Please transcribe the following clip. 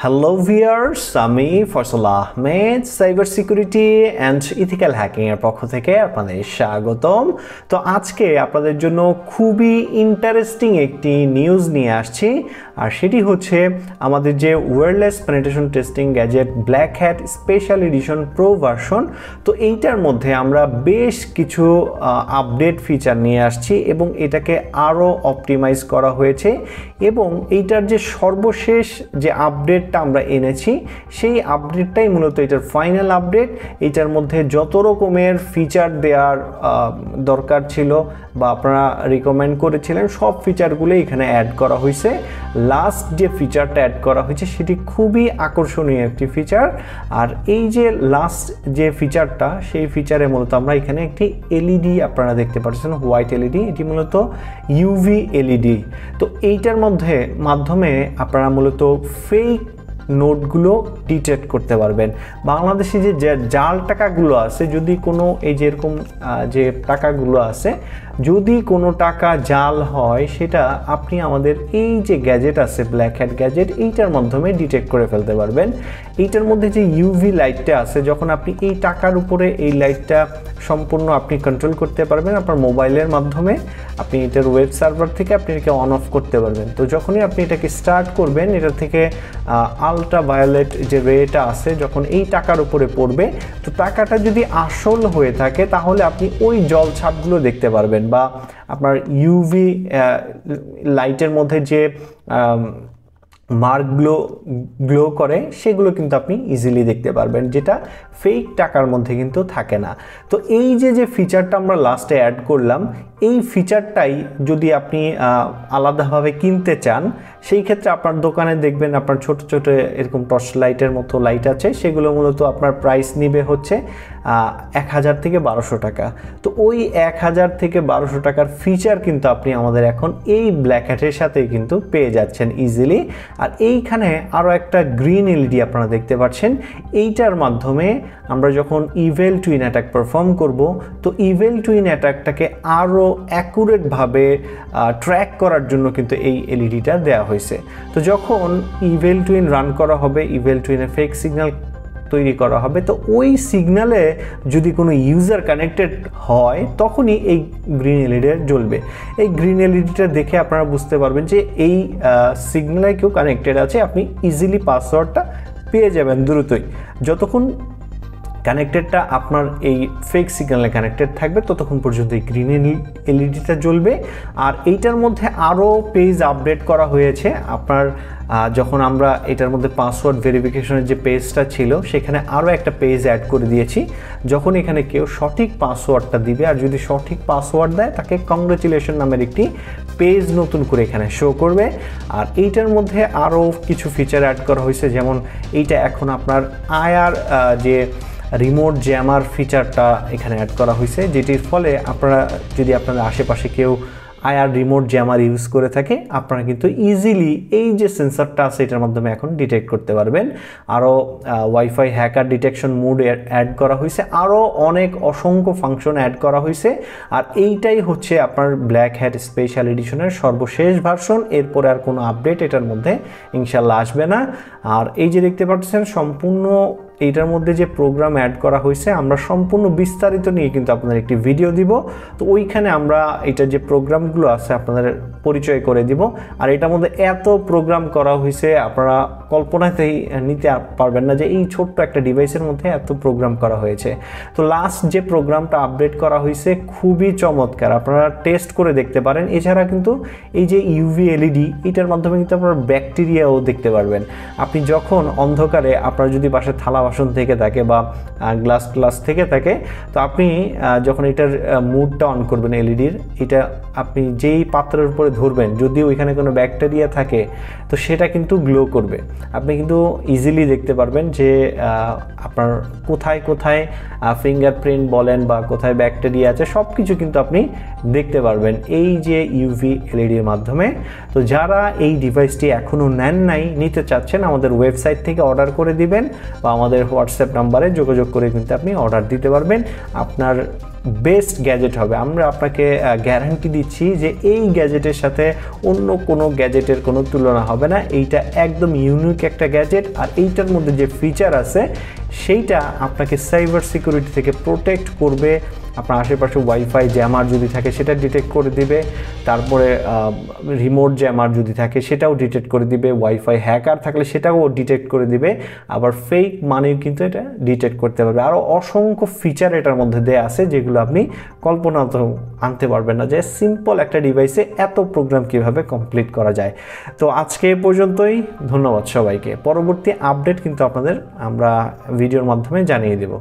Hello viewers, আমি Faisal Ahmed cyber security and ethical hacking এর পক্ষ থেকে আপনাদের স্বাগতম। তো আজকে আপনাদের জন্য খুবই ইন্টারেস্টিং একটি নিউজ নিয়ে আসছি, আর সেটি হচ্ছে আমাদের যে wireless penetration testing gadget black hat special edition pro version. তো এইটার মধ্যে আমরা বেশ কিছু আপডেট ফিচার নিয়ে আসছি এবং এটাকে আরও অপটিমাইজ করা হয়েছে, এবং এইটার যে সর্বশেষ যে আপডেটটা আমরা এনেছি সেই আপডেটটাই মূলত এটার ফাইনাল আপডেট। এইটার মধ্যে যত রকমের ফিচার দেওয়ার দরকার ছিল বা আপনারা রিকমেন্ড করেছিলেন সব ফিচারগুলো এখানে অ্যাড করা হয়েছে। লাস্ট যে ফিচারটা অ্যাড করা হয়েছে সেটি খুবই আকর্ষণীয় একটি ফিচার, আর এই যে লাস্ট যে ফিচারটা সেই ফিচারে মূলত আমরা এখানে একটি এলইডি আপনারা দেখতে পাচ্ছেন, হোয়াইট এলইডি, এটি মূলত ইউভি এলইডি। তো এইটার মাধ্যমে আপনারা মূলত ফেক নোটগুলো ডিটেক্ট করতে পারবেন। বাংলাদেশে যে জাল টাকাগুলো আছে, যদি কোনো এই যে এরকম যে টাকাগুলো আছে, যদি কোনো টাকা জাল হয় সেটা আপনি আমাদের এই যে গ্যাজেট আছে ব্ল্যাক হ্যাট গ্যাজেট, এইটার মাধ্যমে ডিটেক্ট করে ফেলতে পারবেন। এইটার মধ্যে যে ইউভি লাইটটা আছে, যখন আপনি এই টাকার উপরে এই লাইটটা সম্পূর্ণ আপনি কন্ট্রোল করতে পারবেন আপনার মোবাইলের মাধ্যমে, আপনি এটার ওয়েব সার্ভার থেকে আপনি এটাকে অন অফ করতে পারবেন। তো যখনই আপনি এটাকে স্টার্ট করবেন, এটা থেকে আলট্রা ভায়োলেট যে রেটা আছে যখন এই টাকার উপরে পড়বে, তো টাকাটা যদি আসল হয়ে থাকে তাহলে আপনি ওই জল ছাপগুলো দেখতে পারবেন, বা আপনার ইউভি লাইটের মধ্যে যে মার্কগুলো গ্লো করে সেগুলো কিন্তু আপনি ইজিলি দেখতে পারবেন, যেটা ফেক টাকার মধ্যে কিন্তু থাকে না। তো এই যে ফিচারটা আমরা লাস্টে অ্যাড করলাম, এই ফিচারটাই যদি আপনি আলাদাভাবে কিনতে চান, সেই ক্ষেত্রে আপনার দোকানে দেখবেন আপনার ছোট ছোট এরকম টর্চ লাইটের মতো লাইট আছে, সেগুলো মূলত আপনার প্রাইস নিবে হচ্ছে 1000 থেকে 1200 টাকা। তো ওই 1000 থেকে 1200 টাকার ফিচার কিন্তু আপনি আমাদের এখন এই ব্ল্যাক হ্যাটের সাথেই কিন্তু পেয়ে যাচ্ছেন ইজিলি। আর এইখানে আরও একটা গ্রিন এলইডি আপনারা দেখতে পাচ্ছেন, এইটার মাধ্যমে আমরা যখন ইভেল টুইন অ্যাটাক পারফর্ম করব, তো ইভেল টুইন অ্যাটাকটাকে আরও অ্যাকুরেটভাবে ট্র্যাক করার জন্য কিন্তু এই এলইডিটা দেওয়া হয়েছে। তো যখন ইভেল টুইন রান করা হবে, ইভেল টুইনের ফেক সিগন্যাল তৈরি করা হবে, তো ওই সিগন্যালে যদি কোনো ইউজার কানেক্টেড হয় তখনই এই গ্রিন এলইডিটা জ্বলবে। এই গ্রিন এলইডিটা দেখে আপনারা বুঝতে পারবেন যে এই সিগন্যালে কেউ কানেক্টেড আছে, আপনি ইজিলি পাসওয়ার্ডটা পেয়ে যাবেন দ্রুতই। যতক্ষণ কানেক্টেডটা আপনার এই ফেক সিগন্যালে কানেক্টেড থাকবে ততক্ষণ পর্যন্ত এই গ্রিন এলইডিটা জ্বলবে। আর এইটার মধ্যে আরও পেজ আপডেট করা হয়েছে। আপনার যখন আমরা এটার মধ্যে পাসওয়ার্ড ভেরিফিকেশনের যে পেজটা ছিল, সেখানে আরও একটা পেজ অ্যাড করে দিয়েছি। যখন এখানে কেউ সঠিক পাসওয়ার্ডটা দিবে, আর যদি সঠিক পাসওয়ার্ড দেয়, তাকে কংগ্রেচুলেশন নামের একটি পেজ নতুন করে এখানে শো করবে। আর এইটার মধ্যে আরও কিছু ফিচার অ্যাড করা হয়েছে, যেমন এইটা এখন আপনার আয়ার যে রিমোট জ্যামার ফিচারটা এখানে অ্যাড করা হয়েছে, যেটির ফলে আপনারা যদি আপনাদের আশেপাশে কেউ আয়ার রিমোট জ্যামার ইউজ করে থাকে, আপনারা কিন্তু ইজিলি এই যে সেন্সরটা আছে এটার মাধ্যমে এখন ডিটেক্ট করতে পারবেন। আরও WiFi hacker detection mode add করা হয়েছে, আরও অনেক অসংখ্য ফাংশন অ্যাড করা হয়েছে। আর এইটাই হচ্ছে আপনার ব্ল্যাক হ্যাট স্পেশাল এডিশনের সর্বশেষ ভার্সন। এরপরে আর কোনো আপডেট এটার মধ্যে ইনশাল্লাহ আসবে না। আর এই যে দেখতে পাচ্ছেন সম্পূর্ণ এইটার মধ্যে যে প্রোগ্রাম অ্যাড করা হয়েছে, আমরা সম্পূর্ণ বিস্তারিত নিয়ে কিন্তু আপনাদের একটি ভিডিও দিব। তো ওইখানে আমরা এটার যে প্রোগ্রামগুলো আছে আপনাদের পরিচয় করে দিব। আর এটার মধ্যে এত প্রোগ্রাম করা হয়েছে, আপনারা কল্পনাতেই নিতে পারবেন না যে এই ছোট্ট একটা ডিভাইসের মধ্যে এত প্রোগ্রাম করা হয়েছে। তো লাস্ট যে প্রোগ্রামটা আপডেট করা হয়েছে খুবই চমৎকার, আপনারা টেস্ট করে দেখতে পারেন। এছাড়া কিন্তু এই যে ইউভি এলইডি, এটার মাধ্যমে কিন্তু আপনারা ব্যাকটেরিয়াও দেখতে পারবেন। আপনি যখন অন্ধকারে আপনার যদি বাসায় থালা বাসন থেকে থাকে বা গ্লাস থেকে থাকে, তো আপনি যখন এটার মুডটা অন করবেন এলইডির, এটা আপনি যেই পাত্রের উপরে ধরবেন, যদি ওইখানে কোনো ব্যাকটেরিয়া থাকে তো সেটা কিন্তু গ্লো করবে। আপনি কিন্তু ইজিলি দেখতে পারবেন যে আপনার কোথায় কোথায় ফিঙ্গারপ্রিন্ট বলেন বা কোথায় ব্যাকটেরিয়া আছে, সব কিছু কিন্তু আপনি দেখতে পারবেন এই যে ইউভি এলইডির মাধ্যমে। তো যারা এই ডিভাইসটি এখনও নেন নাই, নিতে চাচ্ছেন, আমাদের ওয়েবসাইট থেকে অর্ডার করে দিবেন বা আমাদের আমাদের হোয়াটসঅ্যাপ নাম্বারে যোগাযোগ করে কিন্তু আপনি অর্ডার দিতে পারবেন। আপনার বেস্ট গ্যাজেট হবে। আমরা আপনাকে গ্যারান্টি দিচ্ছি যে এই গ্যাজেটের সাথে অন্য কোনো গ্যাজেটের কোনো তুলনা হবে না। এইটা একদম ইউনিক একটা গ্যাজেট, আর এইটার মধ্যে যে ফিচার আছে সেইটা আপনাকে সাইবার সিকিউরিটি থেকে প্রোটেক্ট করবে। আপনার আশেপাশে ওয়াইফাই জ্যামার যদি থাকে সেটা ডিটেক্ট করে দিবে, তারপরে রিমোট জ্যামার যদি থাকে সেটাও ডিটেক্ট করে দিবে, ওয়াইফাই হ্যাকার থাকলে সেটাও ডিটেক্ট করে দিবে, আবার ফেক মানিও কিন্তু এটা ডিটেক্ট করতে পারবে। আরও অসংখ্য ফিচার এটার মধ্যে দেওয়া আছে যেগুলো আপনি কল্পনাতেও আনতে পারবেন না যে সিম্পল একটা ডিভাইসে এত প্রোগ্রাম কিভাবে কমপ্লিট করা যায়। তো আজকে এ পর্যন্তই, ধন্যবাদ সবাইকে। পরবর্তী আপডেট কিন্তু আপনাদের আমরা ভিডিওর মাধ্যমে জানিয়ে দেব।